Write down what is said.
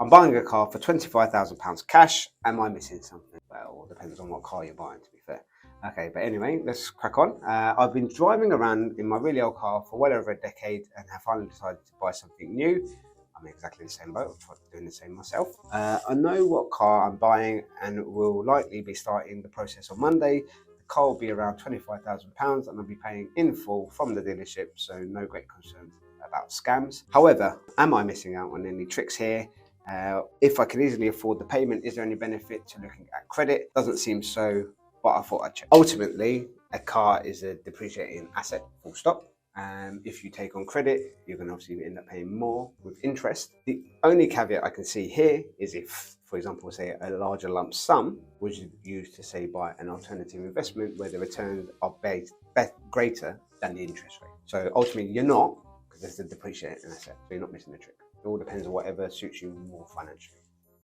I'm buying a car for £25,000 cash. Am I missing something? Well, it depends on what car you're buying, to be fair. Okay, but anyway, let's crack on. I've been driving around in my really old car for well over a decade and have finally decided to buy something new. I'm in exactly the same boat. I've tried doing the same myself. I know what car I'm buying and will likely be starting the process on Monday. The car will be around £25,000 and I'll be paying in full from the dealership, so no great concern about scams. However, am I missing out on any tricks here? If I can easily afford the payment, is there any benefit to looking at credit? Doesn't seem so, but I thought I'd check. Ultimately, a car is a depreciating asset, full stop. If you take on credit, you're going to obviously end up paying more with interest. The only caveat I can see here is if, for example, say a larger lump sum was used to say buy an alternative investment where the returns are greater than the interest rate. So ultimately, you're not, because it's a depreciating asset, so you're not missing a trick. It all depends on whatever suits you more financially.